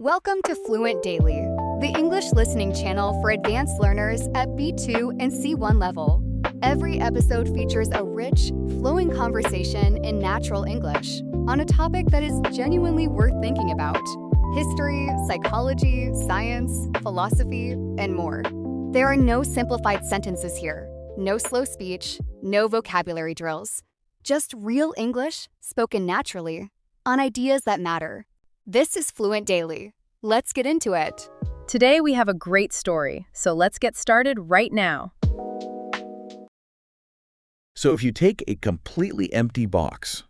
Welcome to Fluent Daily, the English listening channel for advanced learners at B2 and C1 level. Every episode features a rich, flowing conversation in natural English on a topic that is genuinely worth thinking about: history, psychology, science, philosophy, and more. There are no simplified sentences here, no slow speech, no vocabulary drills. Just real English spoken naturally on ideas that matter. This is Fluent Daily. Let's get into it. Today we have a great story, so let's get started right now. So if you take a completely empty box,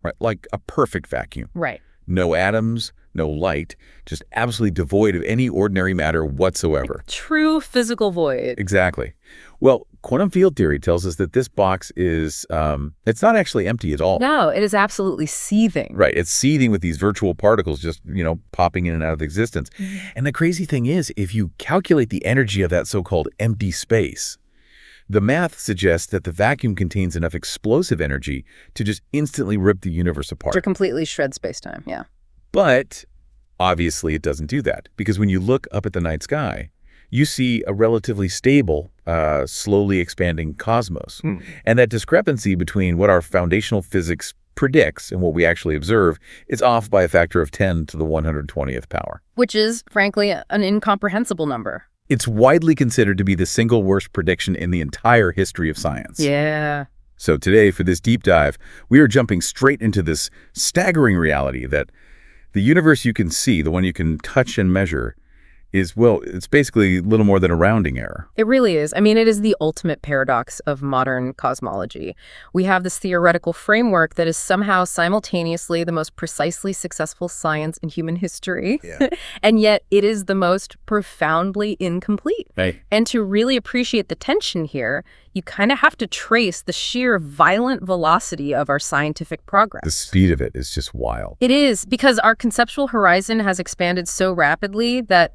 right, like a perfect vacuum, Right. no atoms, no light, just absolutely devoid of any ordinary matter whatsoever. True physical void. Exactly. Well, quantum field theory tells us that this box is, it's not actually empty at all. No, it is absolutely seething. Right. It's seething with these virtual particles just, popping in and out of existence. And the crazy thing is, if you calculate the energy of that so-called empty space, the math suggests that the vacuum contains enough explosive energy to just instantly rip the universe apart. To completely shred space-time, yeah. But obviously it doesn't do that, because when you look up at the night sky, you see a relatively stable, slowly expanding cosmos. And that discrepancy between what our foundational physics predicts and what we actually observe is off by a factor of 10 to the 120th power. Which is, frankly, an incomprehensible number. It's widely considered to be the single worst prediction in the entire history of science. Yeah. So today, for this deep dive, we are jumping straight into this staggering reality that the universe you can see, the one you can touch and measure, it's basically little more than a rounding error. It really is. I mean, it is the ultimate paradox of modern cosmology. We have this theoretical framework that is somehow simultaneously the most precisely successful science in human history, and yet it is the most profoundly incomplete. Hey. And to really appreciate the tension here, you kind of have to trace the sheer violent velocity of our scientific progress. The speed of it is just wild. It is, because our conceptual horizon has expanded so rapidly that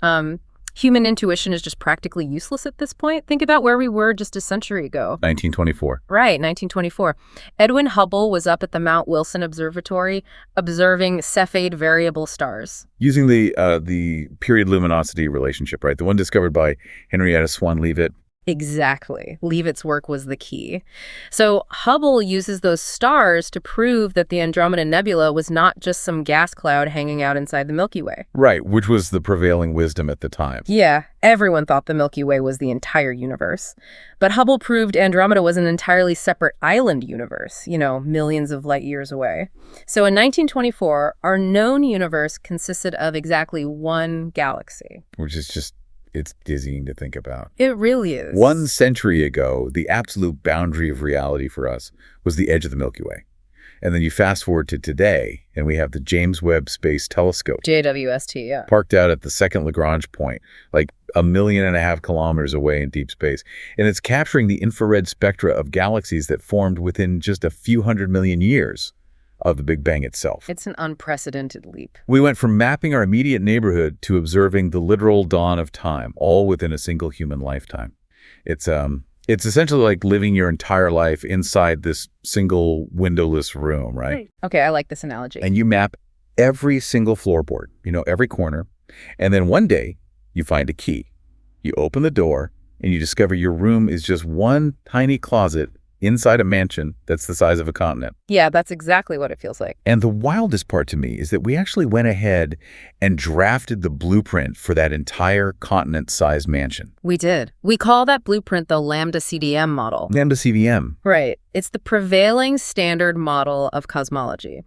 human intuition is just practically useless at this point. Think about where we were just a century ago. 1924. Right, 1924. Edwin Hubble was up at the Mount Wilson Observatory observing Cepheid variable stars. Using the period luminosity relationship, right? The one discovered by Henrietta Swan-Leavitt. Exactly. Leavitt's work was the key. So Hubble uses those stars to prove that the Andromeda Nebula was not just some gas cloud hanging out inside the Milky Way. Right, which was the prevailing wisdom at the time. Yeah, everyone thought the Milky Way was the entire universe. But Hubble proved Andromeda was an entirely separate island universe, millions of light years away. So in 1924, our known universe consisted of exactly one galaxy. Which is just, it's dizzying to think about. It really is. 1 century ago, the absolute boundary of reality for us was the edge of the Milky Way. And then you fast forward to today, and we have the James Webb Space Telescope. JWST, yeah. Parked out at the second Lagrange point, like 1.5 million kilometers away in deep space. And it's capturing the infrared spectra of galaxies that formed within just a few hundred million years of the Big Bang itself. It's an unprecedented leap. We went from mapping our immediate neighborhood to observing the literal dawn of time, all within a single human lifetime. It's essentially like living your entire life inside this single windowless room, right? Okay, I like this analogy. And you map every single floorboard, every corner. And then one day you find a key. You open the door and you discover your room is just one tiny closet inside a mansion that's the size of a continent. Yeah, that's exactly what it feels like. And the wildest part to me is that we actually went ahead and drafted the blueprint for that entire continent-sized mansion. We did. We call that blueprint the Lambda CDM model. Lambda CDM. Right. It's the prevailing standard model of cosmology.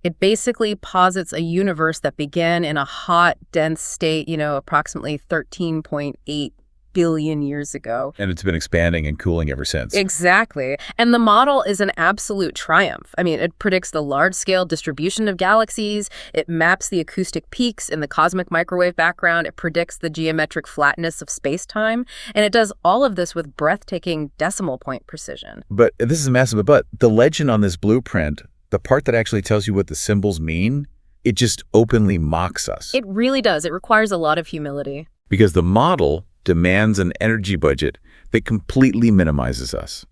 It basically posits a universe that began in a hot, dense state, approximately 13.8 billion years ago. And it's been expanding and cooling ever since. Exactly. And the model is an absolute triumph. I mean, it predicts the large-scale distribution of galaxies. It maps the acoustic peaks in the cosmic microwave background. It predicts the geometric flatness of space-time. And it does all of this with breathtaking decimal point precision. But this is massive. But the legend on this blueprint, the part that actually tells you what the symbols mean, it just openly mocks us. It really does. It requires a lot of humility. Because the model demands an energy budget that completely minimizes us.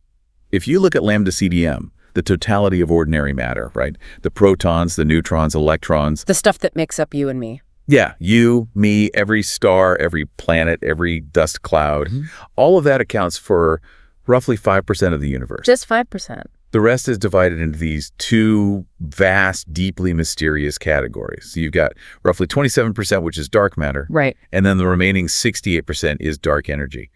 If you look at Lambda CDM, the totality of ordinary matter, right? The protons, the neutrons, electrons. The stuff that makes up you and me. Yeah, you, me, every star, every planet, every dust cloud, all of that accounts for roughly 5% of the universe. Just 5%. The rest is divided into these two vast, deeply mysterious categories. So you've got roughly 27%, which is dark matter. Right. And then the remaining 68% is dark energy.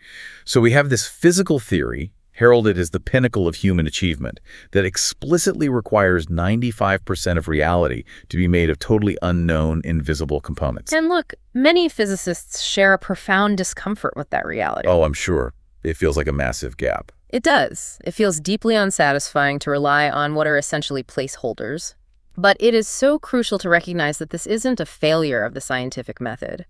So we have this physical theory, heralded as the pinnacle of human achievement, that explicitly requires 95% of reality to be made of totally unknown, invisible components. And look, many physicists share a profound discomfort with that reality. Oh, I'm sure. It feels like a massive gap. It does. It feels deeply unsatisfying to rely on what are essentially placeholders. But it is so crucial to recognize that this isn't a failure of the scientific method.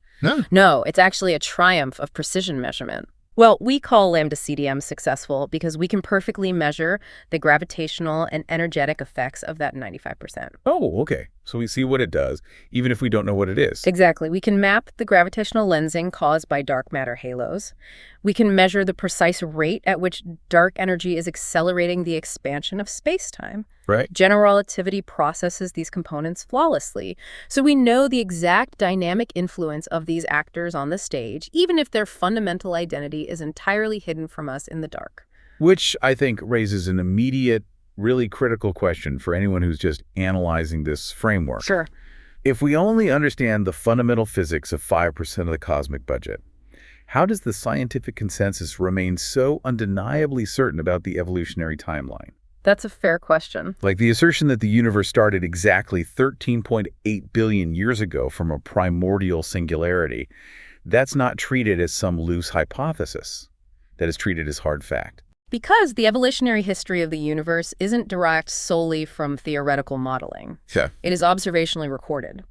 No, it's actually a triumph of precision measurement. Well, we call lambda CDM successful because we can perfectly measure the gravitational and energetic effects of that 95%. Oh, okay. So we see what it does, even if we don't know what it is. Exactly. We can map the gravitational lensing caused by dark matter halos. We can measure the precise rate at which dark energy is accelerating the expansion of space-time. Right. General relativity processes these components flawlessly. So we know the exact dynamic influence of these actors on the stage, even if their fundamental identity is entirely hidden from us in the dark. Which I think raises an immediate, really critical question for anyone who's just analyzing this framework. Sure. If we only understand the fundamental physics of 5% of the cosmic budget, how does the scientific consensus remain so undeniably certain about the evolutionary timeline? That's a fair question. Like the assertion that the universe started exactly 13.8 billion years ago from a primordial singularity, that's not treated as some loose hypothesis. That is treated as hard fact. Because the evolutionary history of the universe isn't derived solely from theoretical modeling. Yeah. It is observationally recorded.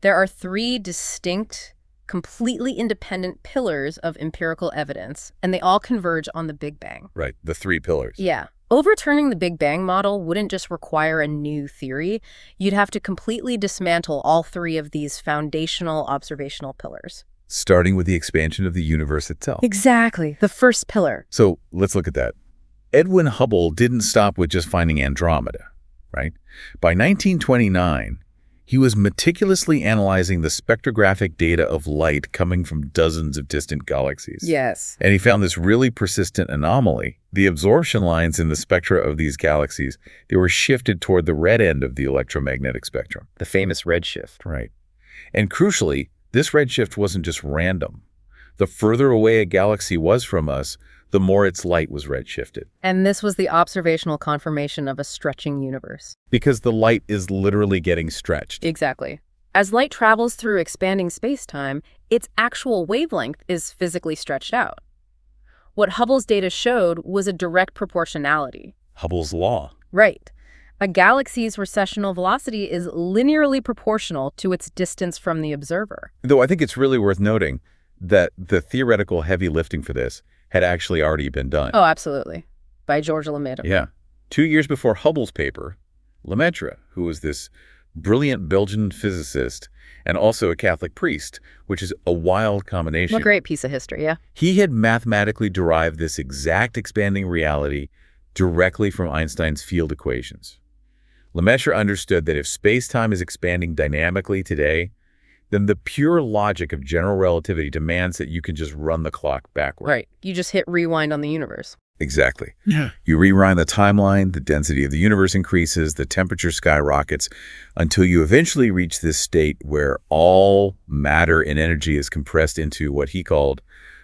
There are three distinct, completely independent pillars of empirical evidence, and they all converge on the Big Bang. Right, the three pillars. Yeah. Overturning the Big Bang model wouldn't just require a new theory. You'd have to completely dismantle all three of these foundational observational pillars. Starting with the expansion of the universe itself. Exactly. The first pillar. So let's look at that. Edwin Hubble didn't stop with just finding Andromeda, right? By 1929, he was meticulously analyzing the spectrographic data of light coming from dozens of distant galaxies. Yes. And he found this really persistent anomaly. The absorption lines in the spectra of these galaxies, they were shifted toward the red end of the electromagnetic spectrum. The famous redshift. Right. And crucially, this redshift wasn't just random. The further away a galaxy was from us, the more its light was redshifted. And this was the observational confirmation of a stretching universe. Because the light is literally getting stretched. Exactly. As light travels through expanding space-time, its actual wavelength is physically stretched out. What Hubble's data showed was a direct proportionality. Hubble's law. Right. A galaxy's recessional velocity is linearly proportional to its distance from the observer. Though I think it's really worth noting that the theoretical heavy lifting for this had actually already been done. Oh, absolutely. By Georges Lemaitre. Yeah. 2 years before Hubble's paper, Lemaitre, who was this brilliant Belgian physicist and also a Catholic priest, which is a wild combination. What a great piece of history, yeah. He had mathematically derived this exact expanding reality directly from Einstein's field equations. Lemaitre understood that if space-time is expanding dynamically today, then the pure logic of general relativity demands that you can just run the clock backward. Right. You just hit rewind on the universe. Exactly. Yeah. You rewind the timeline, the density of the universe increases, the temperature skyrockets, until you eventually reach this state where all matter and energy is compressed into what he called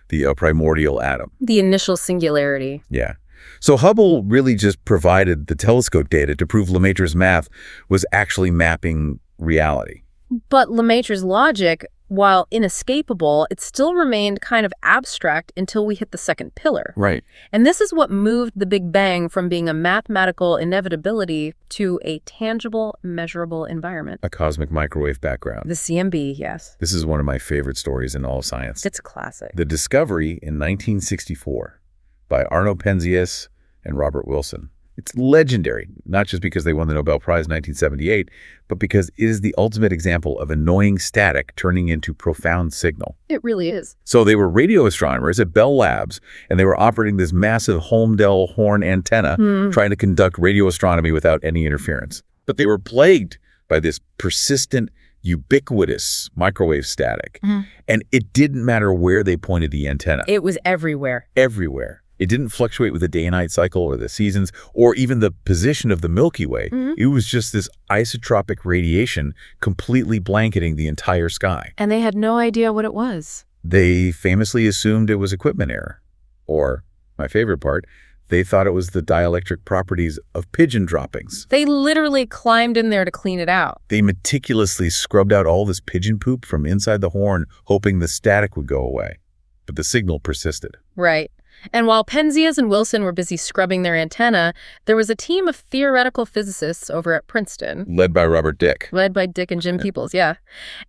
the primordial atom. The initial singularity. Yeah. So Hubble really just provided the telescope data to prove Lemaitre's math was actually mapping reality. But Lemaitre's logic, while inescapable, it still remained kind of abstract until we hit the second pillar. Right. And this is what moved the Big Bang from being a mathematical inevitability to a tangible, measurable environment. A cosmic microwave background. The CMB, yes. This is one of my favorite stories in all of science. It's a classic. The discovery in 1964 by Arno Penzias and Robert Wilson. It's legendary, not just because they won the Nobel Prize in 1978, but because it is the ultimate example of annoying static turning into profound signal. It really is. So they were radio astronomers at Bell Labs, and they were operating this massive Holmdel horn antenna, trying to conduct radio astronomy without any interference. But they were plagued by this persistent, ubiquitous microwave static. And it didn't matter where they pointed the antenna. It was everywhere. Everywhere. It didn't fluctuate with the day and night cycle or the seasons or even the position of the Milky Way. It was just this isotropic radiation completely blanketing the entire sky. And they had no idea what it was. They famously assumed it was equipment error. Or, my favorite part, they thought it was the dielectric properties of pigeon droppings. They literally climbed in there to clean it out. They meticulously scrubbed out all this pigeon poop from inside the horn, hoping the static would go away. But the signal persisted. Right. And while Penzias and Wilson were busy scrubbing their antenna, there was a team of theoretical physicists over at Princeton. Led by Robert Dicke. Led by Dick and Jim Peoples, yeah.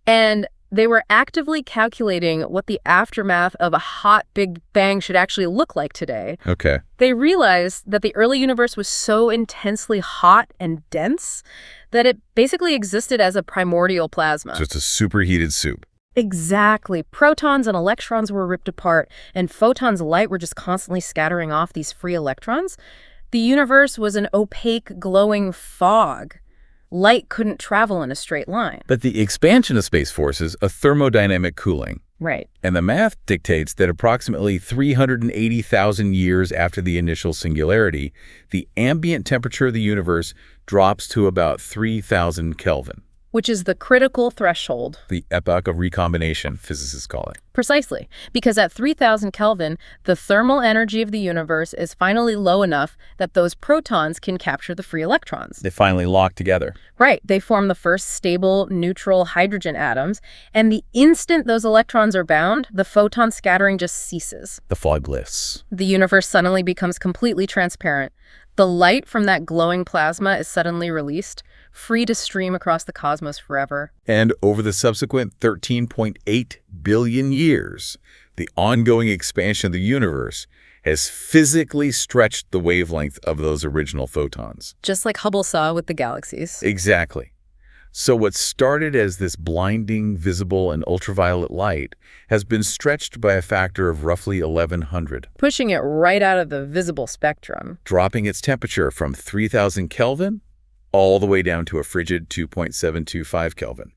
And they were actively calculating what the aftermath of a hot Big Bang should actually look like today. Okay. They realized that the early universe was so intensely hot and dense that it basically existed as a primordial plasma. Just a superheated soup. Exactly. Protons and electrons were ripped apart, and photons of light were just constantly scattering off these free electrons. The universe was an opaque, glowing fog. Light couldn't travel in a straight line. But the expansion of space forces a thermodynamic cooling. Right. And the math dictates that approximately 380,000 years after the initial singularity, the ambient temperature of the universe drops to about 3,000 Kelvin. Which is the critical threshold. The epoch of recombination, physicists call it. Precisely, because at 3,000 Kelvin, the thermal energy of the universe is finally low enough that those protons can capture the free electrons. They finally lock together. Right, they form the first stable, neutral hydrogen atoms, and the instant those electrons are bound, the photon scattering just ceases. The fog lifts. The universe suddenly becomes completely transparent. The light from that glowing plasma is suddenly released, free to stream across the cosmos forever. And over the subsequent 13.8 billion years, the ongoing expansion of the universe has physically stretched the wavelength of those original photons. Just like Hubble saw with the galaxies. Exactly. So what started as this blinding, visible, and ultraviolet light has been stretched by a factor of roughly 1,100. Pushing it right out of the visible spectrum. Dropping its temperature from 3,000 Kelvin all the way down to a frigid 2.725 Kelvin,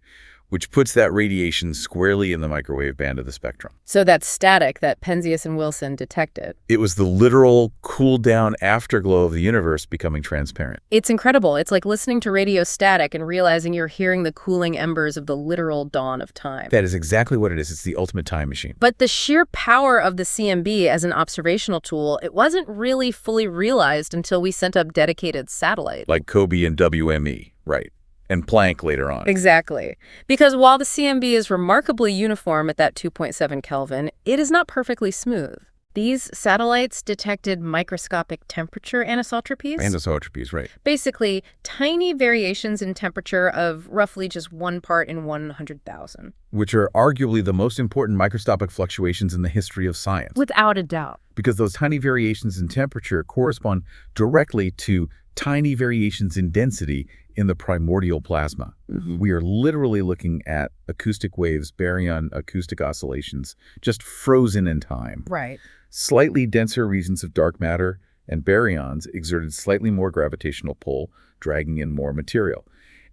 which puts that radiation squarely in the microwave band of the spectrum. So that static that Penzias and Wilson detected. It was the literal cool-down afterglow of the universe becoming transparent. It's incredible. It's like listening to radio static and realizing you're hearing the cooling embers of the literal dawn of time. That is exactly what it is. It's the ultimate time machine. But the sheer power of the CMB as an observational tool, it wasn't really fully realized until we sent up dedicated satellites. Like Kobe and WME, right. And Planck later on. Exactly. Because while the CMB is remarkably uniform at that 2.7 Kelvin, it is not perfectly smooth. These satellites detected microscopic temperature anisotropies. Anisotropies, right. Basically, tiny variations in temperature of roughly just 1 part in 100,000. Which are arguably the most important microscopic fluctuations in the history of science. Without a doubt. Because those tiny variations in temperature correspond directly to tiny variations in density in the primordial plasma. We are literally looking at acoustic waves, baryon acoustic oscillations, just frozen in time. Right. Slightly denser regions of dark matter and baryons exerted slightly more gravitational pull, dragging in more material.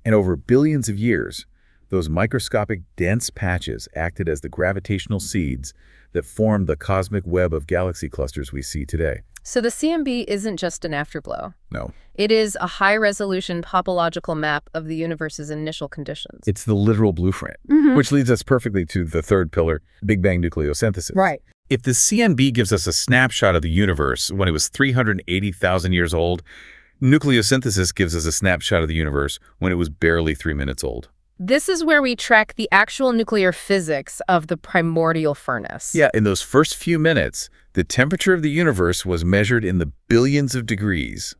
And over billions of years, those microscopic dense patches acted as the gravitational seeds that formed the cosmic web of galaxy clusters we see today. So the CMB isn't just an afterglow. No. It is a high-resolution topological map of the universe's initial conditions. It's the literal blueprint, which leads us perfectly to the third pillar, Big Bang nucleosynthesis. Right. If the CMB gives us a snapshot of the universe when it was 380,000 years old, nucleosynthesis gives us a snapshot of the universe when it was barely 3 minutes old. This is where we track the actual nuclear physics of the primordial furnace. Yeah, in those first few minutes, the temperature of the universe was measured in the billions of degrees.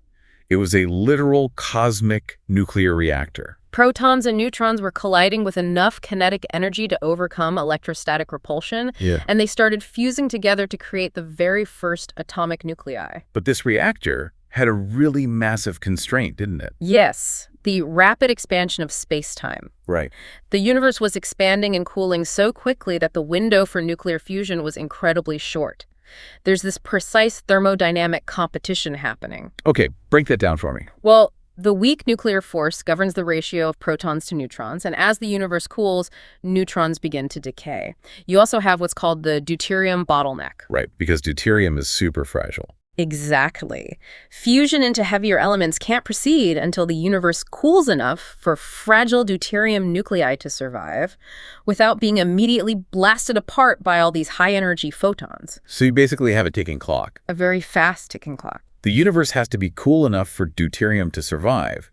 It was a literal cosmic nuclear reactor. Protons and neutrons were colliding with enough kinetic energy to overcome electrostatic repulsion, and they started fusing together to create the very first atomic nuclei. But this reactor had a really massive constraint, didn't it? Yes, the rapid expansion of space-time. Right. The universe was expanding and cooling so quickly that the window for nuclear fusion was incredibly short. There's this precise thermodynamic competition happening. Okay, break that down for me. Well, The weak nuclear force governs the ratio of protons to neutrons, and as the universe cools, neutrons begin to decay. You also have what's called the deuterium bottleneck. Right, because deuterium is super fragile. Exactly. Fusion into heavier elements can't proceed until the universe cools enough for fragile deuterium nuclei to survive without being immediately blasted apart by all these high-energy photons. So you basically have a ticking clock. A very fast ticking clock. The universe has to be cool enough for deuterium to survive,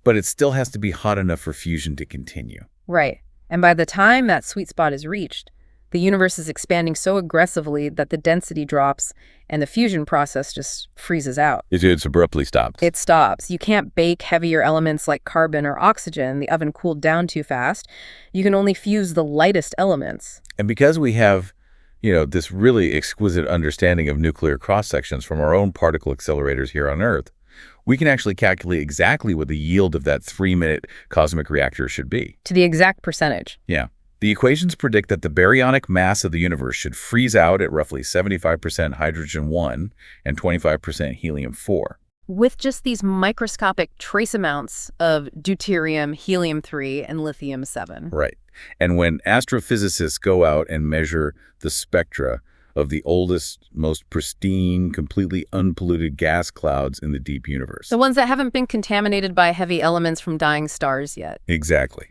but it still has to be hot enough for fusion to continue. Right. And by the time that sweet spot is reached, the universe is expanding so aggressively that the density drops and the fusion process just freezes out. It's abruptly stopped. It stops. You can't bake heavier elements like carbon or oxygen. The oven cooled down too fast. You can only fuse the lightest elements. And because we have, this really exquisite understanding of nuclear cross-sections from our own particle accelerators here on Earth, we can actually calculate exactly what the yield of that 3-minute cosmic reactor should be. To the exact percentage. Yeah. The equations predict that the baryonic mass of the universe should freeze out at roughly 75% hydrogen-1 and 25% helium-4. With just these microscopic trace amounts of deuterium, helium-3, and lithium-7. Right. And when astrophysicists go out and measure the spectra of the oldest, most pristine, completely unpolluted gas clouds in the deep universe. The ones that haven't been contaminated by heavy elements from dying stars yet. Exactly.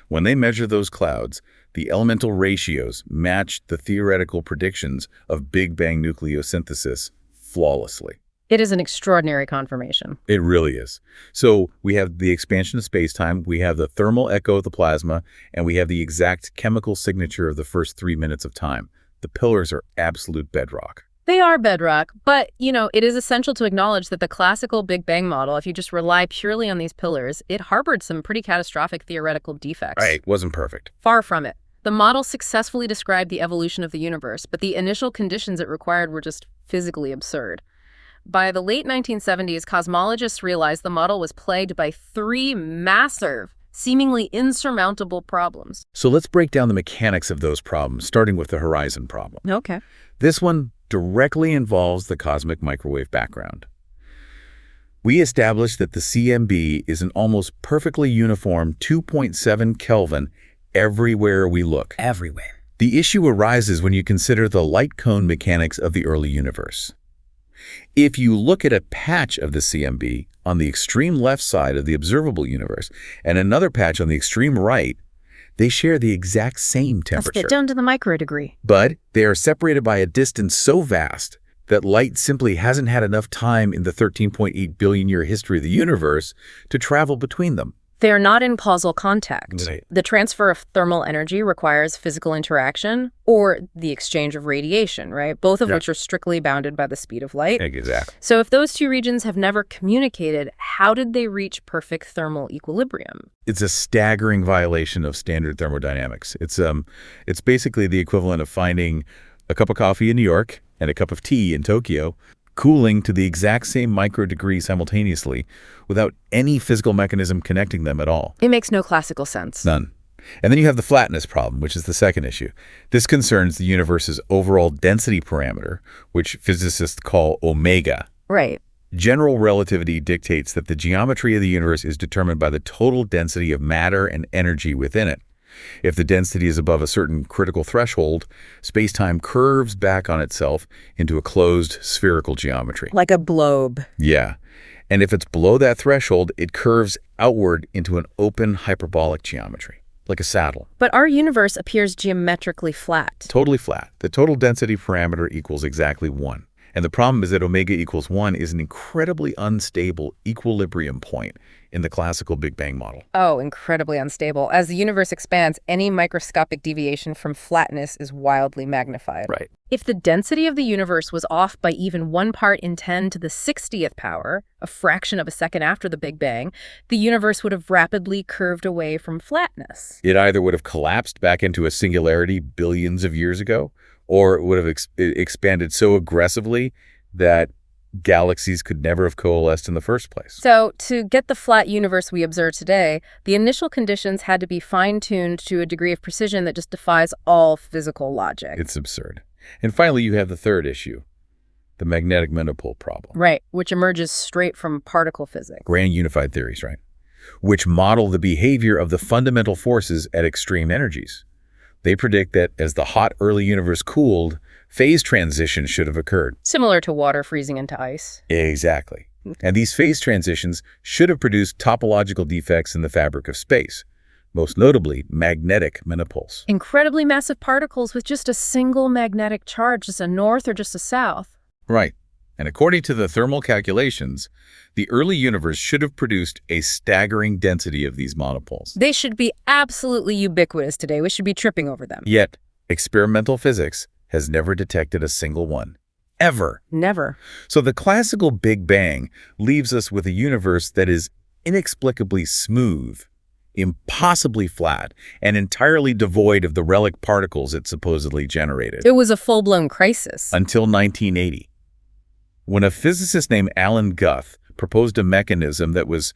When they measure those clouds, the elemental ratios match the theoretical predictions of Big Bang nucleosynthesis flawlessly. It is an extraordinary confirmation. It really is. So we have the expansion of space-time, we have the thermal echo of the plasma, and we have the exact chemical signature of the first 3 minutes of time. The pillars are absolute bedrock. They are bedrock, but, it is essential to acknowledge that the classical Big Bang model, if you just rely purely on these pillars, it harbored some pretty catastrophic theoretical defects. Right, wasn't perfect. Far from it. The model successfully described the evolution of the universe, but the initial conditions it required were just physically absurd. By the late 1970s, cosmologists realized the model was plagued by 3 massive, seemingly insurmountable problems. So let's break down the mechanics of those problems, starting with the horizon problem. Okay. This one directly involves the cosmic microwave background. We established that the CMB is an almost perfectly uniform 2.7 Kelvin everywhere we look. Everywhere. The issue arises when you consider the light cone mechanics of the early universe. If you look at a patch of the CMB on the extreme left side of the observable universe and another patch on the extreme right, they share the exact same temperature. Let's get down to the microdegree. But they are separated by a distance so vast that light simply hasn't had enough time in the 13.8 billion year history of the universe to travel between them. They are not in causal contact. Right. The transfer of thermal energy requires physical interaction or the exchange of radiation, right? Both of which are strictly bounded by the speed of light. Exactly. So if those two regions have never communicated, how did they reach perfect thermal equilibrium? It's a staggering violation of standard thermodynamics. It's basically the equivalent of finding a cup of coffee in New York and a cup of tea in Tokyo, cooling to the exact same microdegree simultaneously without any physical mechanism connecting them at all. It makes no classical sense. None. And then you have the flatness problem, which is the second issue. This concerns the universe's overall density parameter, which physicists call omega. Right. General relativity dictates that the geometry of the universe is determined by the total density of matter and energy within it. If the density is above a certain critical threshold, space-time curves back on itself into a closed spherical geometry. Like a globe. Yeah. And if it's below that threshold, it curves outward into an open hyperbolic geometry, like a saddle. But our universe appears geometrically flat. Totally flat. The total density parameter equals exactly 1. And the problem is that omega equals 1 is an incredibly unstable equilibrium point in the classical Big Bang model. Oh, incredibly unstable. As the universe expands, any microscopic deviation from flatness is wildly magnified. Right. If the density of the universe was off by even 1 part in 10 to the 60th power, a fraction of a second after the Big Bang, the universe would have rapidly curved away from flatness. It either would have collapsed back into a singularity billions of years ago, or it would have expanded so aggressively that galaxies could never have coalesced in the first place. So, to get the flat universe we observe today, the initial conditions had to be fine-tuned to a degree of precision that just defies all physical logic. It's absurd. And finally, you have the third issue, the magnetic monopole problem. Right, which emerges straight from particle physics. Grand unified theories, right? Which model the behavior of the fundamental forces at extreme energies. They predict that as the hot early universe cooled, phase transitions should have occurred. Similar to water freezing into ice. Exactly. And these phase transitions should have produced topological defects in the fabric of space, most notably magnetic monopoles. Incredibly massive particles with just a single magnetic charge, just a north or just a south. Right. And according to the thermal calculations, the early universe should have produced a staggering density of these monopoles. They should be absolutely ubiquitous today. We should be tripping over them. Yet, experimental physics has never detected a single one. Ever. Never. So the classical Big Bang leaves us with a universe that is inexplicably smooth, impossibly flat, and entirely devoid of the relic particles it supposedly generated. It was a full-blown crisis. Until 1980. When a physicist named Alan Guth proposed a mechanism that was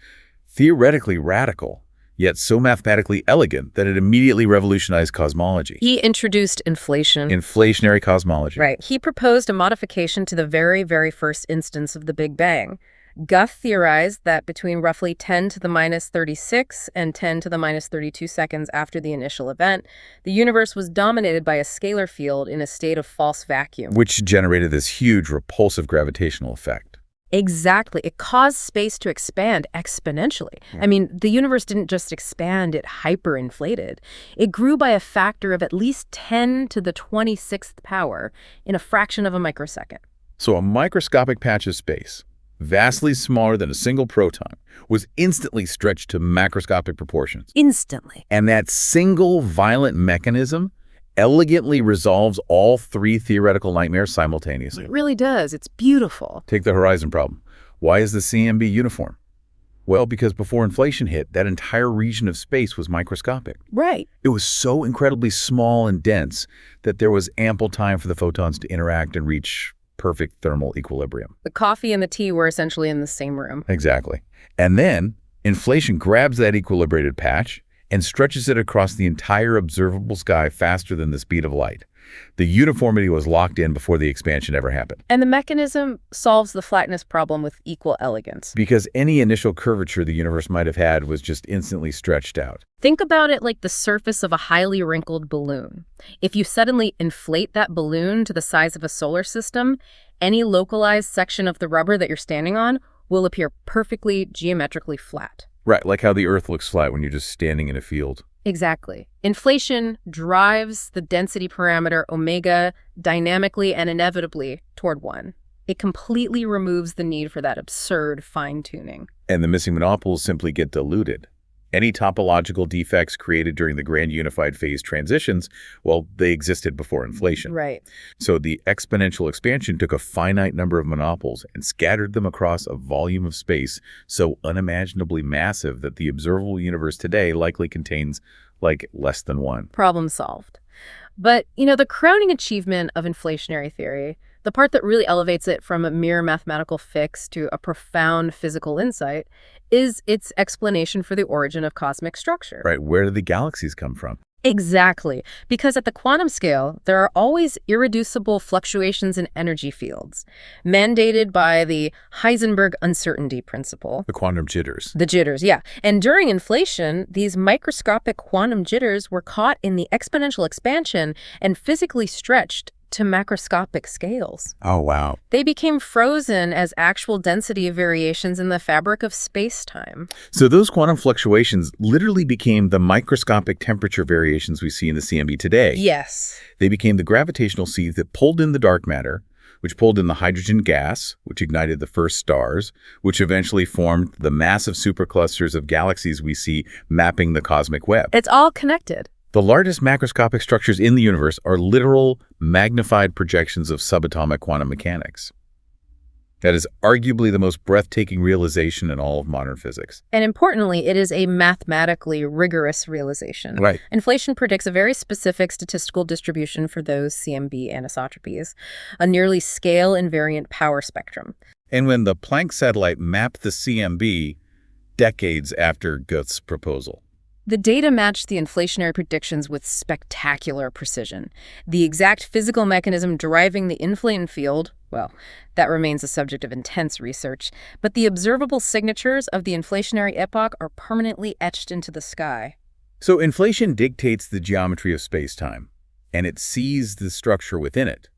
theoretically radical, yet so mathematically elegant that it immediately revolutionized cosmology. He introduced inflation. Inflationary cosmology. Right. He proposed a modification to the very, very first instance of the Big Bang. Guth theorized that between roughly 10 to the minus 36 and 10 to the minus 32 seconds after the initial event, the universe was dominated by a scalar field in a state of false vacuum. Which generated this huge repulsive gravitational effect. Exactly. It caused space to expand exponentially. I mean, the universe didn't just expand, it hyperinflated. It grew by a factor of at least 10 to the 26th power in a fraction of a microsecond. So a microscopic patch of space, vastly smaller than a single proton, was instantly stretched to macroscopic proportions. Instantly. And that single violent mechanism elegantly resolves all three theoretical nightmares simultaneously. It really does. It's beautiful. Take the horizon problem. Why is the CMB uniform? Well, because before inflation hit, that entire region of space was microscopic. Right. It was so incredibly small and dense that there was ample time for the photons to interact and reach perfect thermal equilibrium. The coffee and the tea were essentially in the same room. Exactly. And then inflation grabs that equilibrated patch and stretches it across the entire observable sky faster than the speed of light. The uniformity was locked in before the expansion ever happened. And the mechanism solves the flatness problem with equal elegance. Because any initial curvature the universe might have had was just instantly stretched out. Think about it like the surface of a highly wrinkled balloon. If you suddenly inflate that balloon to the size of a solar system, any localized section of the rubber that you're standing on will appear perfectly geometrically flat. Right, like how the Earth looks flat when you're just standing in a field. Exactly. Inflation drives the density parameter omega dynamically and inevitably toward 1. It completely removes the need for that absurd fine-tuning. And the missing monopoles simply get diluted. Any topological defects created during the grand unified phase transitions, well, they existed before inflation. Right. So the exponential expansion took a finite number of monopoles and scattered them across a volume of space so unimaginably massive that the observable universe today likely contains, like, less than 1. Problem solved. But, the crowning achievement of inflationary theory, the part that really elevates it from a mere mathematical fix to a profound physical insight, is its explanation for the origin of cosmic structure. Right, where did the galaxies come from? Exactly, because at the quantum scale, there are always irreducible fluctuations in energy fields, mandated by the Heisenberg uncertainty principle. The quantum jitters. The jitters, yeah. And during inflation, these microscopic quantum jitters were caught in the exponential expansion and physically stretched to macroscopic scales. Oh, wow. They became frozen as actual density variations in the fabric of space-time. So those quantum fluctuations literally became the microscopic temperature variations we see in the CMB today. Yes. They became the gravitational seeds that pulled in the dark matter, which pulled in the hydrogen gas, which ignited the first stars, which eventually formed the massive superclusters of galaxies we see mapping the cosmic web. It's all connected. The largest macroscopic structures in the universe are literal, magnified projections of subatomic quantum mechanics. That is arguably the most breathtaking realization in all of modern physics. And importantly, it is a mathematically rigorous realization. Right. Inflation predicts a very specific statistical distribution for those CMB anisotropies, a nearly scale-invariant power spectrum. And when the Planck satellite mapped the CMB decades after Guth's proposal, the data matched the inflationary predictions with spectacular precision. The exact physical mechanism driving the inflaton field Well, that remains a subject of intense research, but the observable signatures of the inflationary epoch are permanently etched into the sky. So inflation dictates the geometry of space-time, and it sees the structure within it.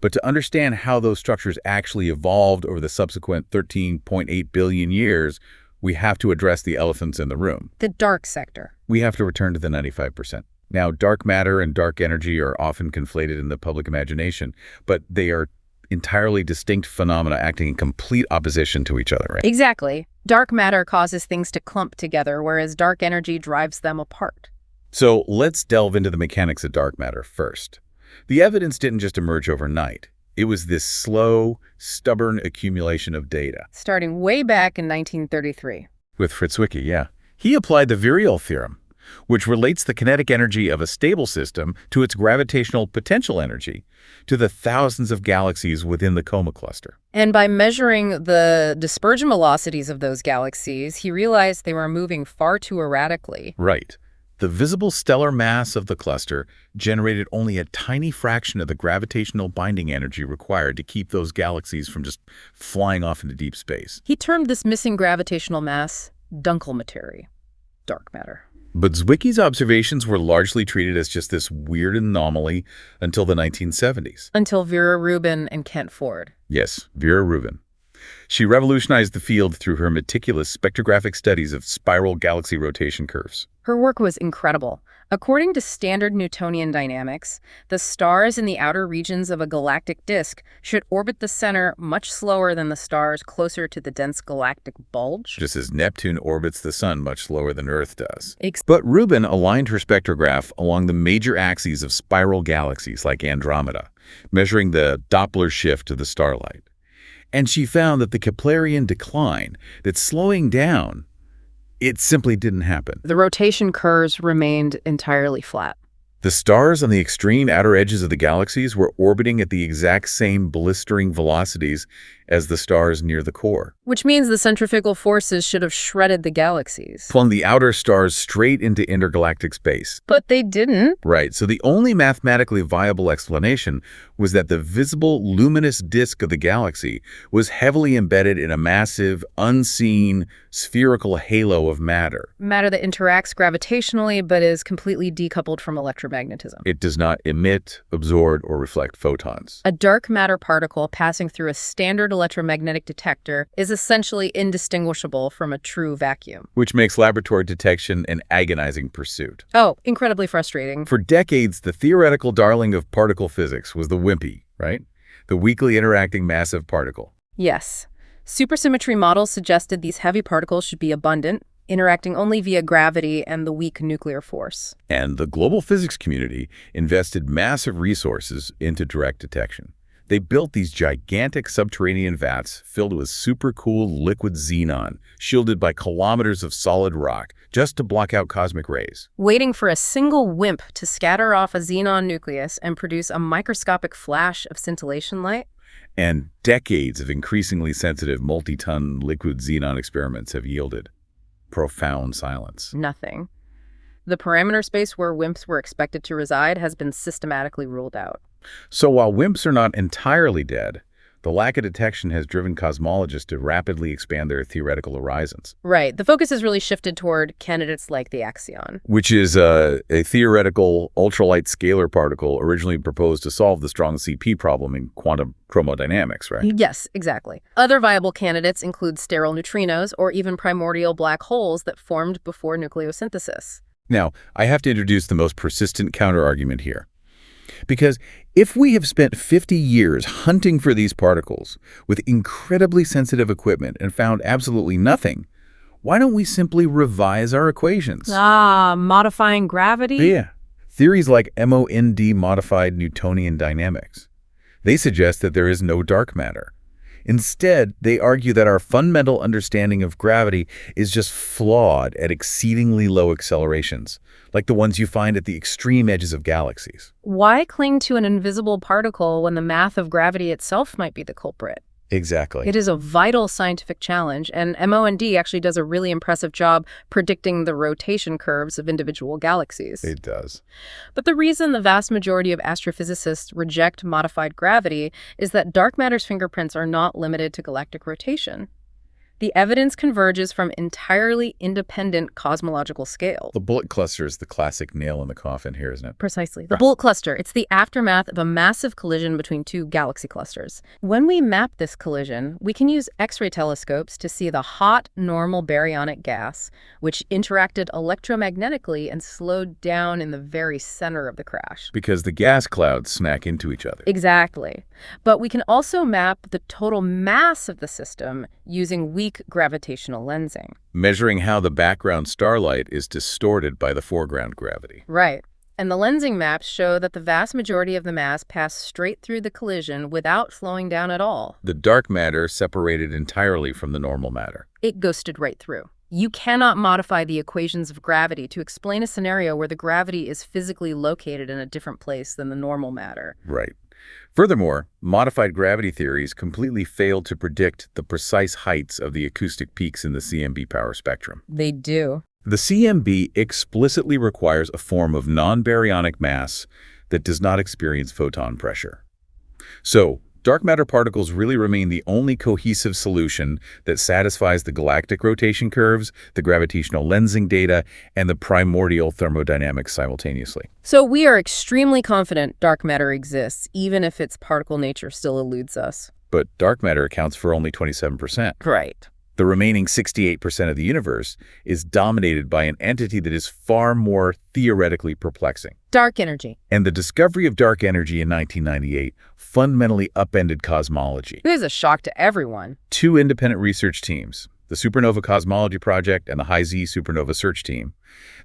But to understand how those structures actually evolved over the subsequent 13.8 billion years, we have to address the elephants in the room. The dark sector. We have to return to the 95%. Now, dark matter and dark energy are often conflated in the public imagination, but they are entirely distinct phenomena acting in complete opposition to each other, right? Exactly. Dark matter causes things to clump together, whereas dark energy drives them apart. So let's delve into the mechanics of dark matter first. The evidence didn't just emerge overnight. It was this slow, stubborn accumulation of data. Starting way back in 1933. With Fritz Zwicky, yeah. He applied the virial theorem, which relates the kinetic energy of a stable system to its gravitational potential energy, to the thousands of galaxies within the Coma cluster. And by measuring the dispersion velocities of those galaxies, he realized they were moving far too erratically. Right. The visible stellar mass of the cluster generated only a tiny fraction of the gravitational binding energy required to keep those galaxies from just flying off into deep space. He termed this missing gravitational mass Dunkelmaterie, dark matter. But Zwicky's observations were largely treated as just this weird anomaly until the 1970s. Until Vera Rubin and Kent Ford. Yes, Vera Rubin. She revolutionized the field through her meticulous spectrographic studies of spiral galaxy rotation curves. Her work was incredible. According to standard Newtonian dynamics, the stars in the outer regions of a galactic disk should orbit the center much slower than the stars closer to the dense galactic bulge. Just as Neptune orbits the sun much slower than Earth does. But Rubin aligned her spectrograph along the major axes of spiral galaxies like Andromeda, measuring the Doppler shift of the starlight. And she found that the Keplerian decline, that slowing down, it simply didn't happen. The rotation curves remained entirely flat. The stars on the extreme outer edges of the galaxies were orbiting at the exact same blistering velocities as the stars near the core. Which means the centrifugal forces should have shredded the galaxies. Flung the outer stars straight into intergalactic space. But they didn't. Right, so the only mathematically viable explanation was that the visible luminous disk of the galaxy was heavily embedded in a massive, unseen, spherical halo of matter. Matter that interacts gravitationally but is completely decoupled from electromagnetism. It does not emit, absorb, or reflect photons. A dark matter particle passing through a standard electromagnetic detector is essentially indistinguishable from a true vacuum. Which makes laboratory detection an agonizing pursuit. Oh, incredibly frustrating. For decades, the theoretical darling of particle physics was the WIMPy, right? The weakly interacting massive particle. Yes. Supersymmetry models suggested these heavy particles should be abundant, interacting only via gravity and the weak nuclear force. And the global physics community invested massive resources into direct detection. They built these gigantic subterranean vats filled with supercool liquid xenon, shielded by kilometers of solid rock, just to block out cosmic rays. Waiting for a single WIMP to scatter off a xenon nucleus and produce a microscopic flash of scintillation light? And decades of increasingly sensitive multi-ton liquid xenon experiments have yielded profound silence. Nothing. The parameter space where WIMPs were expected to reside has been systematically ruled out. So while WIMPs are not entirely dead, the lack of detection has driven cosmologists to rapidly expand their theoretical horizons. Right. The focus has really shifted toward candidates like the axion. Which is a theoretical ultralight scalar particle originally proposed to solve the strong CP problem in quantum chromodynamics, right? Yes, exactly. Other viable candidates include sterile neutrinos or even primordial black holes that formed before nucleosynthesis. Now, I have to introduce the most persistent counterargument here. Because if we have spent 50 years hunting for these particles with incredibly sensitive equipment and found absolutely nothing, why don't we simply revise our equations? Modifying gravity? Yeah. Theories like MOND modified Newtonian dynamics. They suggest that there is no dark matter. Instead, they argue that our fundamental understanding of gravity is just flawed at exceedingly low accelerations, like the ones you find at the extreme edges of galaxies. Why cling to an invisible particle when the math of gravity itself might be the culprit? Exactly. It is a vital scientific challenge, and MOND actually does a really impressive job predicting the rotation curves of individual galaxies. It does. But the reason the vast majority of astrophysicists reject modified gravity is that dark matter's fingerprints are not limited to galactic rotation. The evidence converges from entirely independent cosmological scales. The bullet cluster is the classic nail in the coffin here, isn't it? Precisely. The bullet cluster, it's the aftermath of a massive collision between two galaxy clusters. When we map this collision, we can use X-ray telescopes to see the hot, normal baryonic gas, which interacted electromagnetically and slowed down in the very center of the crash. Because the gas clouds smack into each other. Exactly. But we can also map the total mass of the system using weak gravitational lensing. Measuring how the background starlight is distorted by the foreground gravity. Right. And the lensing maps show that the vast majority of the mass passed straight through the collision without slowing down at all. The dark matter separated entirely from the normal matter. It ghosted right through. You cannot modify the equations of gravity to explain a scenario where the gravity is physically located in a different place than the normal matter. Right. Furthermore, modified gravity theories completely failed to predict the precise heights of the acoustic peaks in the CMB power spectrum. They do. The CMB explicitly requires a form of non-baryonic mass that does not experience photon pressure. So, dark matter particles really remain the only cohesive solution that satisfies the galactic rotation curves, the gravitational lensing data, and the primordial thermodynamics simultaneously. So we are extremely confident dark matter exists, even if its particle nature still eludes us. But dark matter accounts for only 27%. Right. The remaining 68% of the universe is dominated by an entity that is far more theoretically perplexing. Dark energy. And the discovery of dark energy in 1998 fundamentally upended cosmology. It is a shock to everyone. Two independent research teams, the Supernova Cosmology Project and the High-Z Supernova Search Team,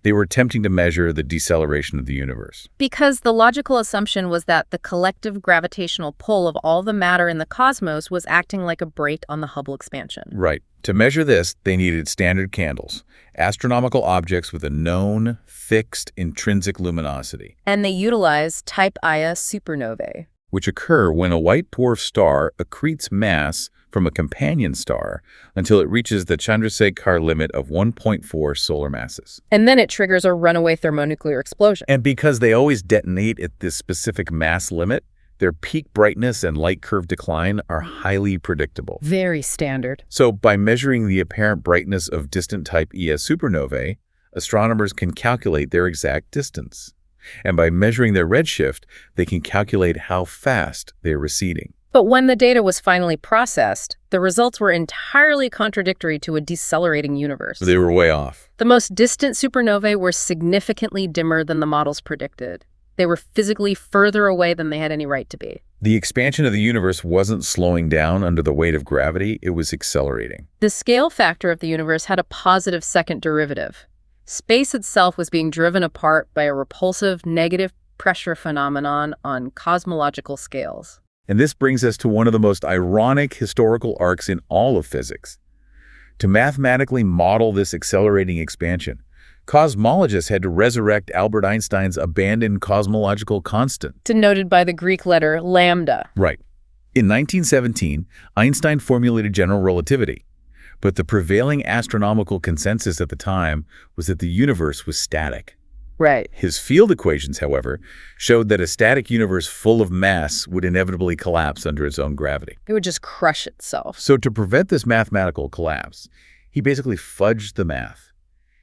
they were attempting to measure the deceleration of the universe. Because the logical assumption was that the collective gravitational pull of all the matter in the cosmos was acting like a brake on the Hubble expansion. Right. To measure this, they needed standard candles, astronomical objects with a known, fixed, intrinsic luminosity. And they utilized type Ia supernovae, which occur when a white dwarf star accretes mass from a companion star until it reaches the Chandrasekhar limit of 1.4 solar masses. And then it triggers a runaway thermonuclear explosion. And because they always detonate at this specific mass limit, their peak brightness and light curve decline are highly predictable. Very standard. So by measuring the apparent brightness of distant type Ia supernovae, astronomers can calculate their exact distance. And by measuring their redshift, they can calculate how fast they're receding. But when the data was finally processed, the results were entirely contradictory to a decelerating universe. They were way off. The most distant supernovae were significantly dimmer than the models predicted. They were physically further away than they had any right to be. The expansion of the universe wasn't slowing down under the weight of gravity, it was accelerating. The scale factor of the universe had a positive second derivative. Space itself was being driven apart by a repulsive negative pressure phenomenon on cosmological scales. And this brings us to one of the most ironic historical arcs in all of physics. To mathematically model this accelerating expansion, cosmologists had to resurrect Albert Einstein's abandoned cosmological constant, denoted by the Greek letter lambda. Right. In 1917, Einstein formulated general relativity. But the prevailing astronomical consensus at the time was that the universe was static. Right. His field equations, however, showed that a static universe full of mass would inevitably collapse under its own gravity. It would just crush itself. So to prevent this mathematical collapse, he basically fudged the math.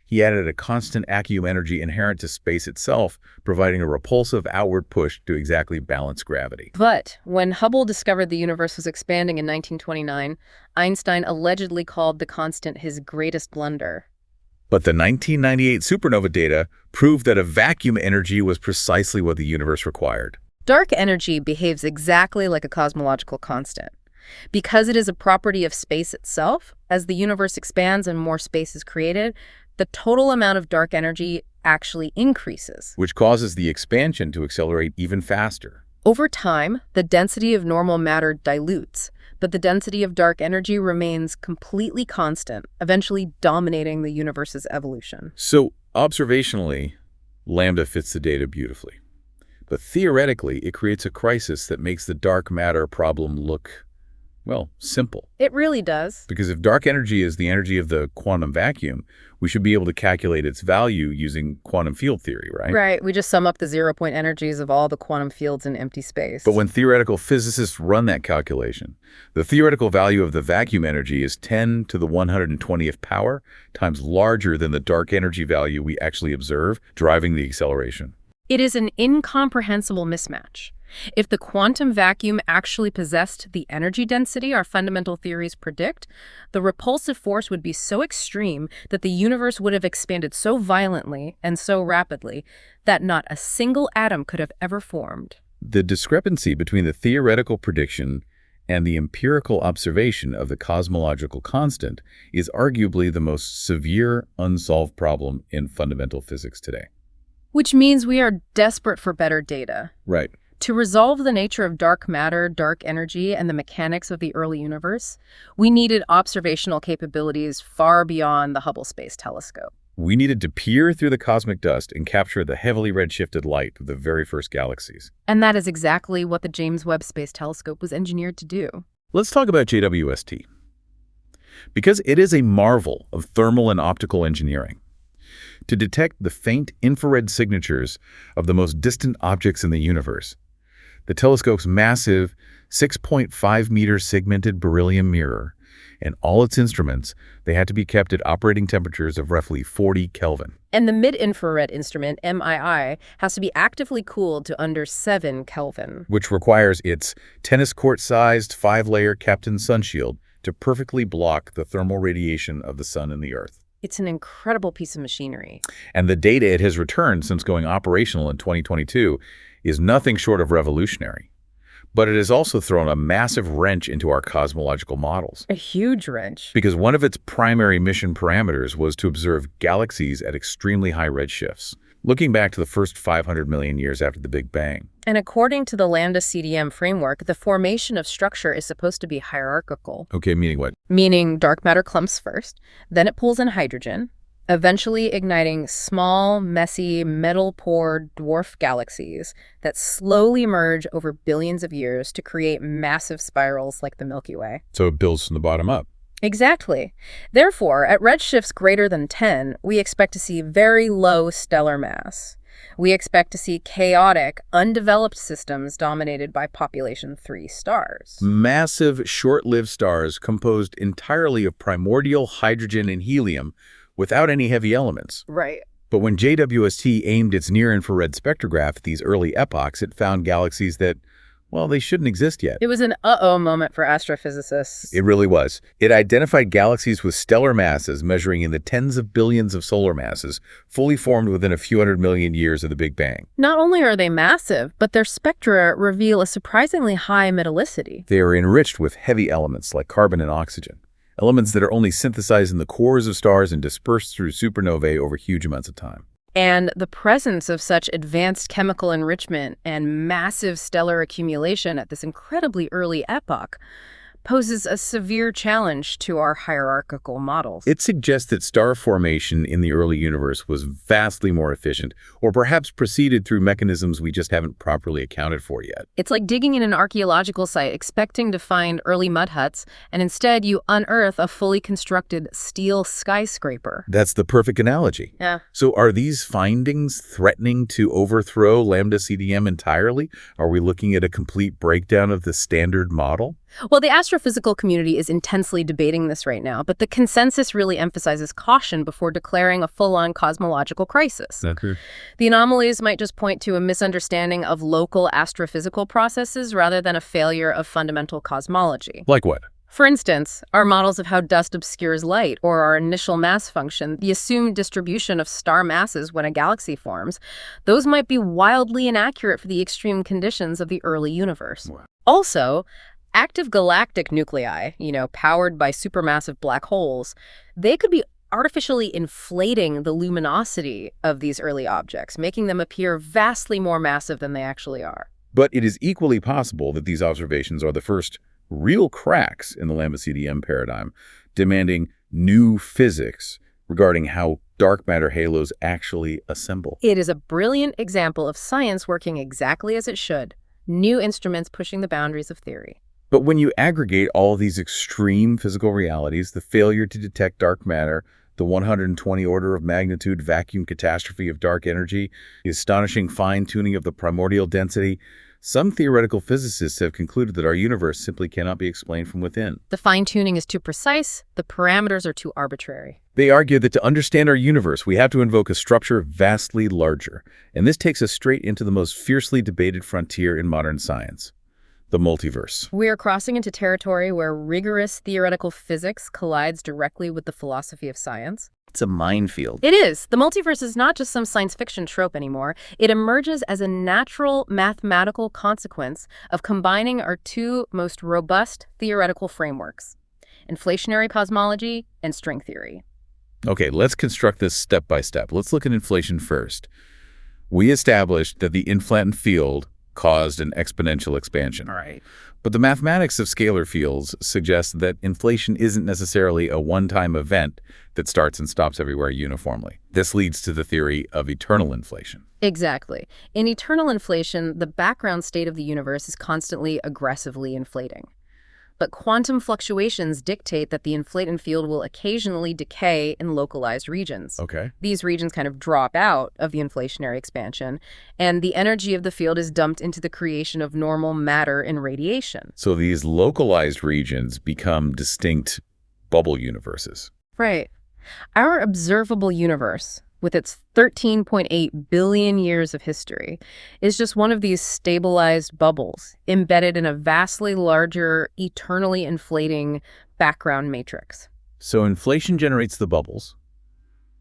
He added a constant vacuum energy inherent to space itself, providing a repulsive outward push to exactly balance gravity. But when Hubble discovered the universe was expanding in 1929, Einstein allegedly called the constant his greatest blunder. But the 1998 supernova data proved that a vacuum energy was precisely what the universe required. Dark energy behaves exactly like a cosmological constant. Because it is a property of space itself, as the universe expands and more space is created, the total amount of dark energy actually increases, which causes the expansion to accelerate even faster. Over time, the density of normal matter dilutes, but the density of dark energy remains completely constant, eventually dominating the universe's evolution. So, observationally, lambda fits the data beautifully. But theoretically, it creates a crisis that makes the dark matter problem look, well, simple. It really does. Because if dark energy is the energy of the quantum vacuum, we should be able to calculate its value using quantum field theory, right? Right. We just sum up the zero-point energies of all the quantum fields in empty space. But when theoretical physicists run that calculation, the theoretical value of the vacuum energy is 10 to the 120th power times larger than the dark energy value we actually observe, driving the acceleration. It is an incomprehensible mismatch. If the quantum vacuum actually possessed the energy density our fundamental theories predict, the repulsive force would be so extreme that the universe would have expanded so violently and so rapidly that not a single atom could have ever formed. The discrepancy between the theoretical prediction and the empirical observation of the cosmological constant is arguably the most severe unsolved problem in fundamental physics today. Which means we are desperate for better data. Right. To resolve the nature of dark matter, dark energy, and the mechanics of the early universe, we needed observational capabilities far beyond the Hubble Space Telescope. We needed to peer through the cosmic dust and capture the heavily redshifted light of the very first galaxies. And that is exactly what the James Webb Space Telescope was engineered to do. Let's talk about JWST. Because it is a marvel of thermal and optical engineering. To detect the faint infrared signatures of the most distant objects in the universe, the telescope's massive 6.5-meter segmented beryllium mirror and all its instruments, they had to be kept at operating temperatures of roughly 40 Kelvin. And the mid-infrared instrument, MII, has to be actively cooled to under 7 Kelvin. Which requires its tennis court-sized 5-layer Kapton sunshield to perfectly block the thermal radiation of the sun and the Earth. It's an incredible piece of machinery. And the data it has returned since going operational in 2022 is nothing short of revolutionary. But it has also thrown a massive wrench into our cosmological models. A huge wrench. Because one of its primary mission parameters was to observe galaxies at extremely high redshifts, looking back to the first 500 million years after the Big Bang. And according to the Lambda CDM framework, the formation of structure is supposed to be hierarchical. Okay, meaning what? Meaning dark matter clumps first, then it pulls in hydrogen, eventually igniting small, messy, metal-poor dwarf galaxies that slowly merge over billions of years to create massive spirals like the Milky Way. So it builds from the bottom up. Exactly. Therefore, at redshifts greater than 10, we expect to see very low stellar mass. We expect to see chaotic, undeveloped systems dominated by population 3 stars. Massive, short-lived stars composed entirely of primordial hydrogen and helium without any heavy elements. Right. But when JWST aimed its near-infrared spectrograph at these early epochs, it found galaxies that, well, they shouldn't exist yet. It was an uh-oh moment for astrophysicists. It really was. It identified galaxies with stellar masses measuring in the tens of billions of solar masses, fully formed within a few hundred million years of the Big Bang. Not only are they massive, but their spectra reveal a surprisingly high metallicity. They are enriched with heavy elements like carbon and oxygen, elements that are only synthesized in the cores of stars and dispersed through supernovae over huge amounts of time. And the presence of such advanced chemical enrichment and massive stellar accumulation at this incredibly early epoch poses a severe challenge to our hierarchical models. It suggests that star formation in the early universe was vastly more efficient, or perhaps proceeded through mechanisms we just haven't properly accounted for yet. It's like digging in an archaeological site expecting to find early mud huts, and instead you unearth a fully constructed steel skyscraper. That's the perfect analogy. Yeah. So are these findings threatening to overthrow Lambda CDM entirely? Are we looking at a complete breakdown of the standard model? Well, the astrophysical community is intensely debating this right now, but the consensus really emphasizes caution before declaring a full-on cosmological crisis. That's true. The anomalies might just point to a misunderstanding of local astrophysical processes rather than a failure of fundamental cosmology. Like what? For instance, our models of how dust obscures light, or our initial mass function, the assumed distribution of star masses when a galaxy forms, those might be wildly inaccurate for the extreme conditions of the early universe. Wow. Also, active galactic nuclei, powered by supermassive black holes, they could be artificially inflating the luminosity of these early objects, making them appear vastly more massive than they actually are. But it is equally possible that these observations are the first real cracks in the Lambda CDM paradigm, demanding new physics regarding how dark matter halos actually assemble. It is a brilliant example of science working exactly as it should, new instruments pushing the boundaries of theory. But when you aggregate all of these extreme physical realities, the failure to detect dark matter, the 120 order of magnitude vacuum catastrophe of dark energy, the astonishing fine-tuning of the primordial density, some theoretical physicists have concluded that our universe simply cannot be explained from within. The fine-tuning is too precise, the parameters are too arbitrary. They argue that to understand our universe, we have to invoke a structure vastly larger, and this takes us straight into the most fiercely debated frontier in modern science, the multiverse. We are crossing into territory where rigorous theoretical physics collides directly with the philosophy of science. It's a minefield. It is. The multiverse is not just some science fiction trope anymore. It emerges as a natural mathematical consequence of combining our two most robust theoretical frameworks, inflationary cosmology and string theory. Okay, let's construct this step by step. Let's look at inflation first. We established that the inflaton field caused an exponential expansion. All right. But the mathematics of scalar fields suggests that inflation isn't necessarily a one-time event that starts and stops everywhere uniformly. This leads to the theory of eternal inflation. Exactly. In eternal inflation, the background state of the universe is constantly aggressively inflating. But quantum fluctuations dictate that the inflaton field will occasionally decay in localized regions. Okay. These regions kind of drop out of the inflationary expansion, and the energy of the field is dumped into the creation of normal matter and radiation. So these localized regions become distinct bubble universes. Right. Our observable universe, with its 13.8 billion years of history, is just one of these stabilized bubbles embedded in a vastly larger, eternally inflating background matrix. So inflation generates the bubbles,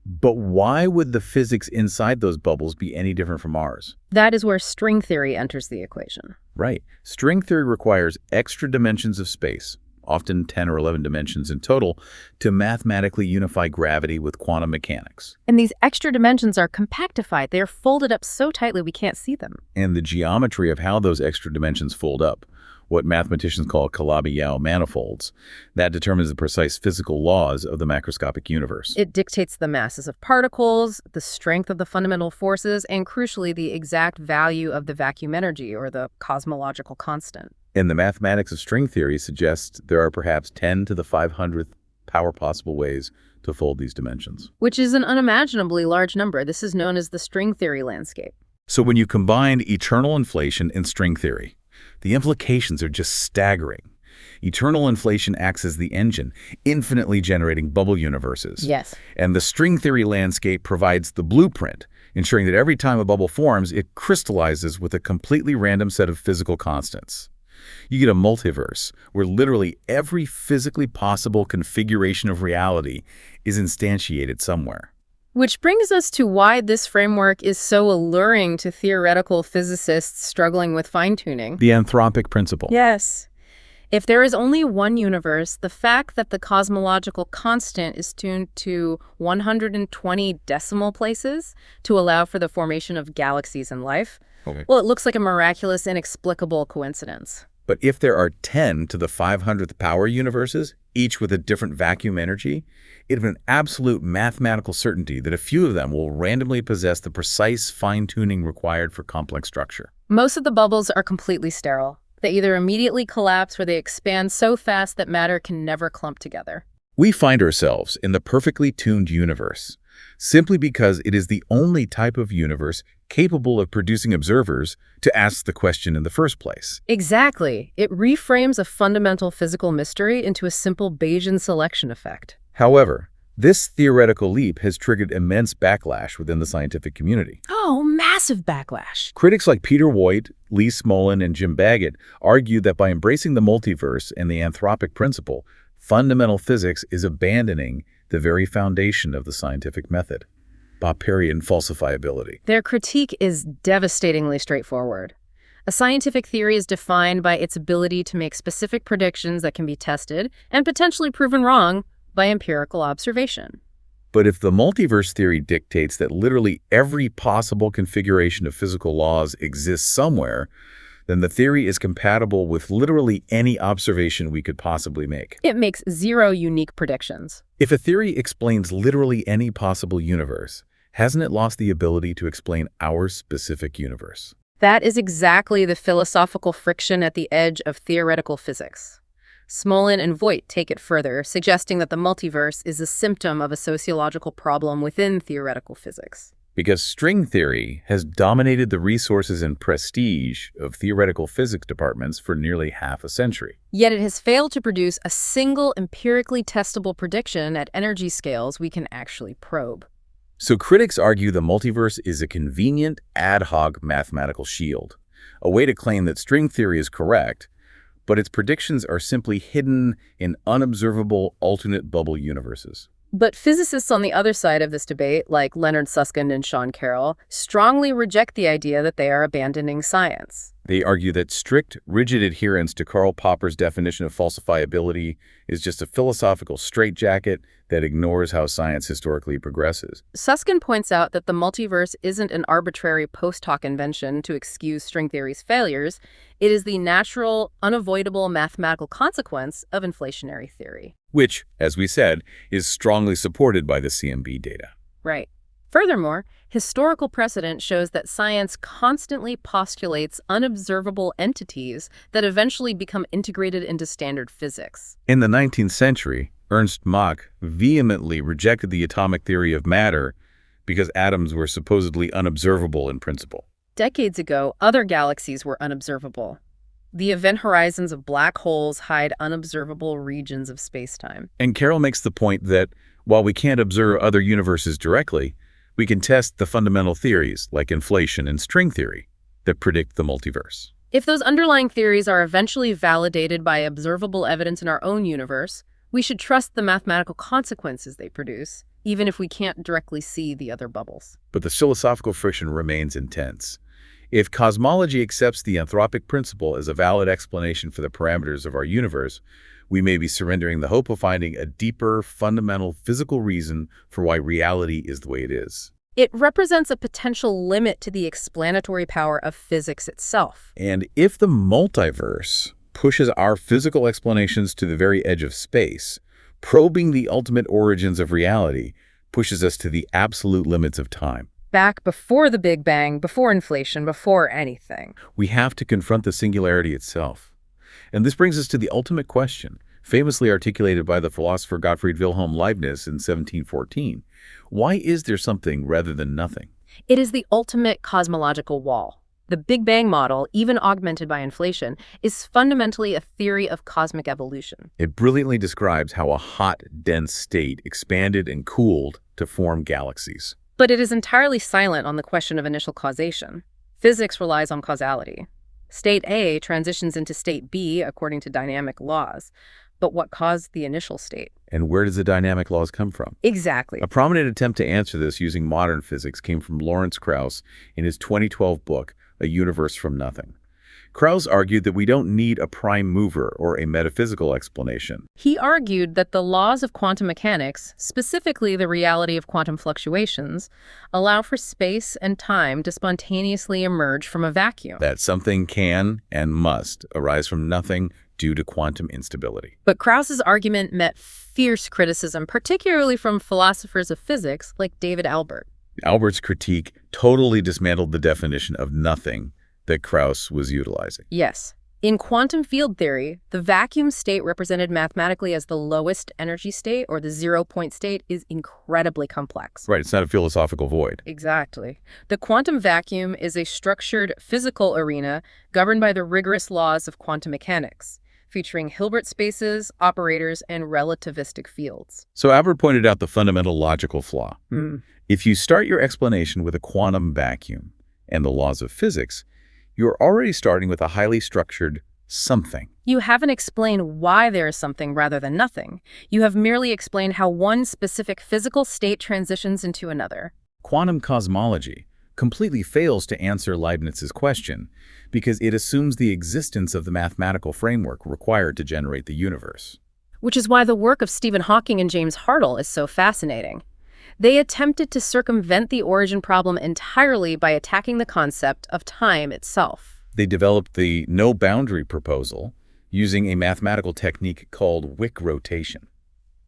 but why would the physics inside those bubbles be any different from ours? That is where string theory enters the equation. Right. String theory requires extra dimensions of space, often 10 or 11 dimensions in total, to mathematically unify gravity with quantum mechanics. And these extra dimensions are compactified. They are folded up so tightly we can't see them. And the geometry of how those extra dimensions fold up, what mathematicians call Calabi-Yau manifolds, that determines the precise physical laws of the macroscopic universe. It dictates the masses of particles, the strength of the fundamental forces, and crucially, the exact value of the vacuum energy, or the cosmological constant. And the mathematics of string theory suggests there are perhaps 10 to the 500th power possible ways to fold these dimensions. Which is an unimaginably large number. This is known as the string theory landscape. So when you combine eternal inflation and string theory, the implications are just staggering. Eternal inflation acts as the engine, infinitely generating bubble universes. Yes. And the string theory landscape provides the blueprint, ensuring that every time a bubble forms, it crystallizes with a completely random set of physical constants. You get a multiverse where literally every physically possible configuration of reality is instantiated somewhere. Which brings us to why this framework is so alluring to theoretical physicists struggling with fine-tuning. The anthropic principle. Yes. If there is only one universe, the fact that the cosmological constant is tuned to 120 decimal places to allow for the formation of galaxies and life, well, it looks like a miraculous, inexplicable coincidence. But if there are 10 to the 500th power universes, each with a different vacuum energy, it is an absolute mathematical certainty that a few of them will randomly possess the precise fine-tuning required for complex structure. Most of the bubbles are completely sterile. They either immediately collapse or they expand so fast that matter can never clump together. We find ourselves in the perfectly tuned universe, simply because it is the only type of universe capable of producing observers to ask the question in the first place. Exactly. It reframes a fundamental physical mystery into a simple Bayesian selection effect. However, this theoretical leap has triggered immense backlash within the scientific community. Oh, massive backlash. Critics like Peter Woit, Lee Smolin, and Jim Baggett argue that by embracing the multiverse and the anthropic principle, fundamental physics is abandoning the very foundation of the scientific method, Popperian falsifiability. Their critique is devastatingly straightforward. A scientific theory is defined by its ability to make specific predictions that can be tested and potentially proven wrong by empirical observation. But if the multiverse theory dictates that literally every possible configuration of physical laws exists somewhere, then the theory is compatible with literally any observation we could possibly make. It makes zero unique predictions. If a theory explains literally any possible universe, hasn't it lost the ability to explain our specific universe? That is exactly the philosophical friction at the edge of theoretical physics. Smolin and Voigt take it further, suggesting that the multiverse is a symptom of a sociological problem within theoretical physics. Because string theory has dominated the resources and prestige of theoretical physics departments for nearly half a century. Yet it has failed to produce a single empirically testable prediction at energy scales we can actually probe. So critics argue the multiverse is a convenient, ad hoc mathematical shield, a way to claim that string theory is correct, but its predictions are simply hidden in unobservable alternate bubble universes. But physicists on the other side of this debate, like Leonard Susskind and Sean Carroll, strongly reject the idea that they are abandoning science. They argue that strict, rigid adherence to Karl Popper's definition of falsifiability is just a philosophical straitjacket that ignores how science historically progresses. Susskind points out that the multiverse isn't an arbitrary post hoc invention to excuse string theory's failures. It is the natural, unavoidable mathematical consequence of inflationary theory. Which, as we said, is strongly supported by the CMB data. Right. Furthermore, historical precedent shows that science constantly postulates unobservable entities that eventually become integrated into standard physics. In the 19th century, Ernst Mach vehemently rejected the atomic theory of matter because atoms were supposedly unobservable in principle. Decades ago, other galaxies were unobservable. The event horizons of black holes hide unobservable regions of spacetime. And Carroll makes the point that while we can't observe other universes directly, we can test the fundamental theories, like inflation and string theory, that predict the multiverse. If those underlying theories are eventually validated by observable evidence in our own universe, we should trust the mathematical consequences they produce, even if we can't directly see the other bubbles. But the philosophical friction remains intense. If cosmology accepts the anthropic principle as a valid explanation for the parameters of our universe, we may be surrendering the hope of finding a deeper, fundamental physical reason for why reality is the way it is. It represents a potential limit to the explanatory power of physics itself. And if the multiverse pushes our physical explanations to the very edge of space, probing the ultimate origins of reality pushes us to the absolute limits of time. Back before the Big Bang, before inflation, before anything. We have to confront the singularity itself. And this brings us to the ultimate question, famously articulated by the philosopher Gottfried Wilhelm Leibniz in 1714. Why is there something rather than nothing? It is the ultimate cosmological wall. The Big Bang model, even augmented by inflation, is fundamentally a theory of cosmic evolution. It brilliantly describes how a hot, dense state expanded and cooled to form galaxies. But it is entirely silent on the question of initial causation. Physics relies on causality. State A transitions into state B according to dynamic laws. But what caused the initial state? And where does the dynamic laws come from? Exactly. A prominent attempt to answer this using modern physics came from Lawrence Krauss in his 2012 book, A Universe from Nothing. Krauss argued that we don't need a prime mover or a metaphysical explanation. He argued that the laws of quantum mechanics, specifically the reality of quantum fluctuations, allow for space and time to spontaneously emerge from a vacuum. That something can and must arise from nothing due to quantum instability. But Krauss's argument met fierce criticism, particularly from philosophers of physics like David Albert. Albert's critique totally dismantled the definition of nothing that Krauss was utilizing. Yes. In quantum field theory, the vacuum state represented mathematically as the lowest energy state, or the zero-point state, is incredibly complex. Right, it's not a philosophical void. Exactly. The quantum vacuum is a structured physical arena governed by the rigorous laws of quantum mechanics, featuring Hilbert spaces, operators, and relativistic fields. So Albert pointed out the fundamental logical flaw. If you start your explanation with a quantum vacuum and the laws of physics, you're already starting with a highly structured something. You haven't explained why there is something rather than nothing. You have merely explained how one specific physical state transitions into another. Quantum cosmology completely fails to answer Leibniz's question because it assumes the existence of the mathematical framework required to generate the universe. Which is why the work of Stephen Hawking and James Hartle is so fascinating. They attempted to circumvent the origin problem entirely by attacking the concept of time itself. They developed the no-boundary proposal using a mathematical technique called Wick rotation.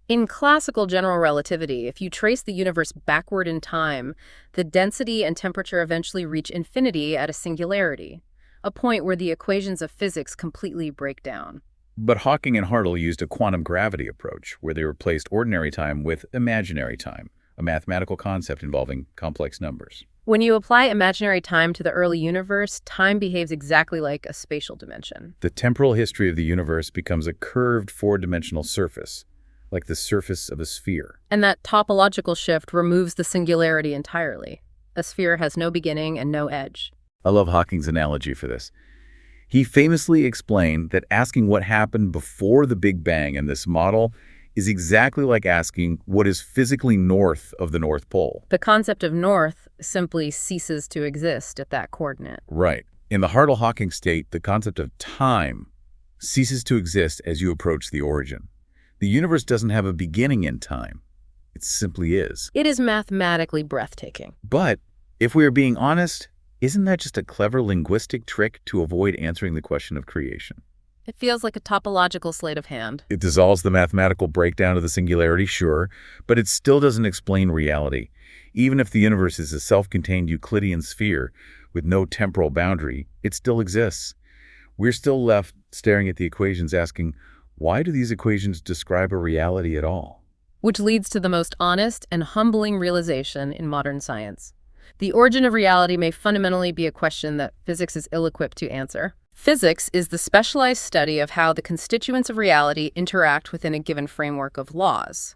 In classical general relativity, if you trace the universe backward in time, the density and temperature eventually reach infinity at a singularity, a point where the equations of physics completely break down. But Hawking and Hartle used a quantum gravity approach, where they replaced ordinary time with imaginary time, a mathematical concept involving complex numbers. When you apply imaginary time to the early universe, time behaves exactly like a spatial dimension. The temporal history of the universe becomes a curved four-dimensional surface, like the surface of a sphere. And that topological shift removes the singularity entirely. A sphere has no beginning and no edge. I love Hawking's analogy for this. He famously explained that asking what happened before the Big Bang in this model is exactly like asking what is physically north of the North Pole. The concept of north simply ceases to exist at that coordinate. Right. In the Hartle-Hawking state, the concept of time ceases to exist as you approach the origin. The universe doesn't have a beginning in time. It simply is. It is mathematically breathtaking. But if we are being honest, isn't that just a clever linguistic trick to avoid answering the question of creation? It feels like a topological sleight of hand. It dissolves the mathematical breakdown of the singularity, sure, but it still doesn't explain reality. Even if the universe is a self-contained Euclidean sphere with no temporal boundary, it still exists. We're still left staring at the equations asking, why do these equations describe a reality at all? Which leads to the most honest and humbling realization in modern science. The origin of reality may fundamentally be a question that physics is ill-equipped to answer. Physics is the specialized study of how the constituents of reality interact within a given framework of laws.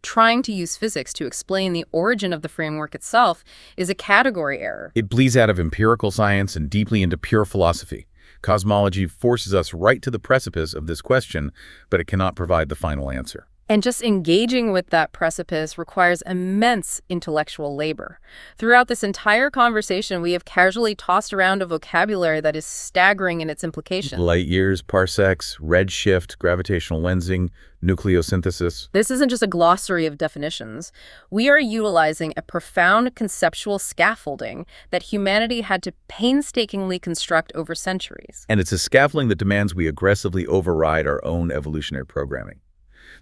Trying to use physics to explain the origin of the framework itself is a category error. It bleeds out of empirical science and deeply into pure philosophy. Cosmology forces us right to the precipice of this question, but it cannot provide the final answer. And just engaging with that precipice requires immense intellectual labor. Throughout this entire conversation, we have casually tossed around a vocabulary that is staggering in its implications. Light years, parsecs, redshift, gravitational lensing, nucleosynthesis. This isn't just a glossary of definitions. We are utilizing a profound conceptual scaffolding that humanity had to painstakingly construct over centuries. And it's a scaffolding that demands we aggressively override our own evolutionary programming.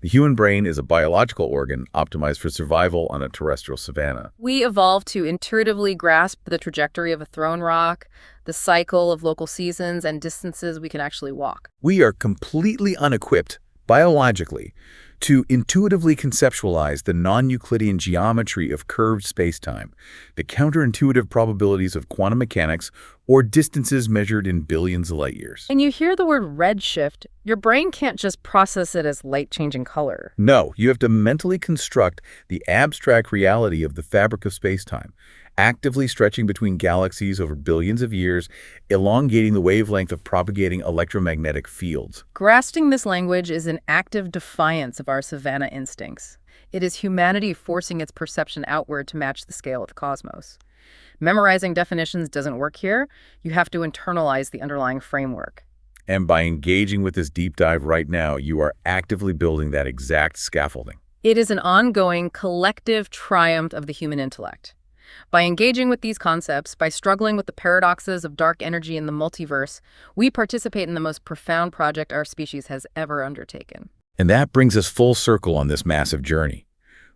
The human brain is a biological organ optimized for survival on a terrestrial savanna. We evolved to intuitively grasp the trajectory of a thrown rock, the cycle of local seasons, and distances we can actually walk. We are completely unequipped, biologically, to intuitively conceptualize the non-Euclidean geometry of curved spacetime, the counterintuitive probabilities of quantum mechanics, or distances measured in billions of light years. And you hear the word redshift, your brain can't just process it as light-changing color. No, you have to mentally construct the abstract reality of the fabric of spacetime, actively stretching between galaxies over billions of years, elongating the wavelength of propagating electromagnetic fields. Grasping this language is an active defiance of our savanna instincts. It is humanity forcing its perception outward to match the scale of the cosmos. Memorizing definitions doesn't work here. You have to internalize the underlying framework. And by engaging with this deep dive right now, you are actively building that exact scaffolding. It is an ongoing collective triumph of the human intellect. By engaging with these concepts, by struggling with the paradoxes of dark energy in the multiverse, we participate in the most profound project our species has ever undertaken. And that brings us full circle on this massive journey.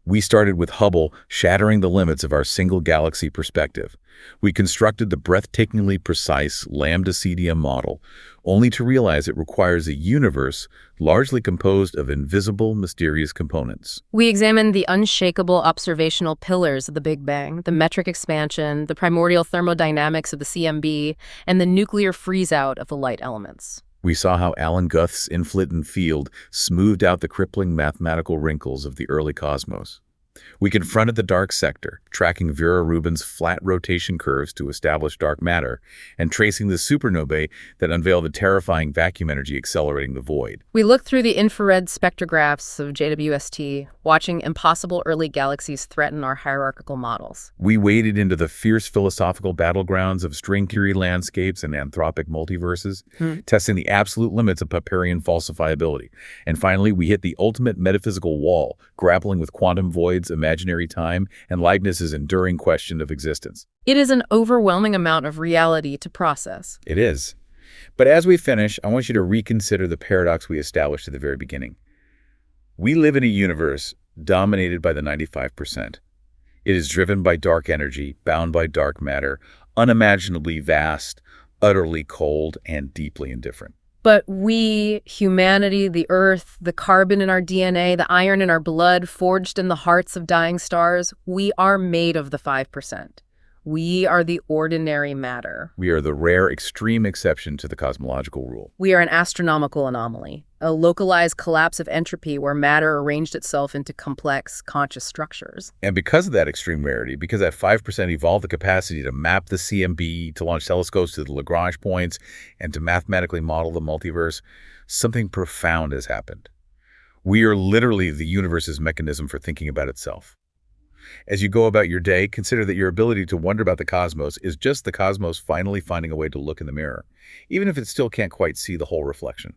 We started with Hubble shattering the limits of our single galaxy perspective. We constructed the breathtakingly precise lambda-CDM model, only to realize it requires a universe largely composed of invisible, mysterious components. We examined the unshakable observational pillars of the Big Bang, the metric expansion, the primordial thermodynamics of the CMB, and the nuclear freeze-out of the light elements. We saw how Alan Guthr's inflaton field smoothed out the crippling mathematical wrinkles of the early cosmos. We confronted the dark sector, tracking Vera Rubin's flat rotation curves to establish dark matter, and tracing the supernovae that unveil the terrifying vacuum energy accelerating the void. We looked through the infrared spectrographs of JWST, watching impossible early galaxies threaten our hierarchical models. We waded into the fierce philosophical battlegrounds of string theory landscapes and anthropic multiverses, testing the absolute limits of Popperian falsifiability. And finally, we hit the ultimate metaphysical wall, grappling with quantum voids, imaginary time, and Leibniz's enduring question of existence. It is an overwhelming amount of reality to process. It is. But as we finish, I want you to reconsider the paradox we established at the very beginning. We live in a universe dominated by the 95%. It is driven by dark energy, bound by dark matter, unimaginably vast, utterly cold, and deeply indifferent. But we, humanity, the Earth, the carbon in our DNA, the iron in our blood, forged in the hearts of dying stars, we are made of the 5%. We are the ordinary matter. We are the rare extreme exception to the cosmological rule. We are an astronomical anomaly, a localized collapse of entropy where matter arranged itself into complex, conscious structures. And because of that extreme rarity, because that 5% evolved the capacity to map the CMB, to launch telescopes to the Lagrange points, and to mathematically model the multiverse, something profound has happened. We are literally the universe's mechanism for thinking about itself. As you go about your day, consider that your ability to wonder about the cosmos is just the cosmos finally finding a way to look in the mirror, even if it still can't quite see the whole reflection.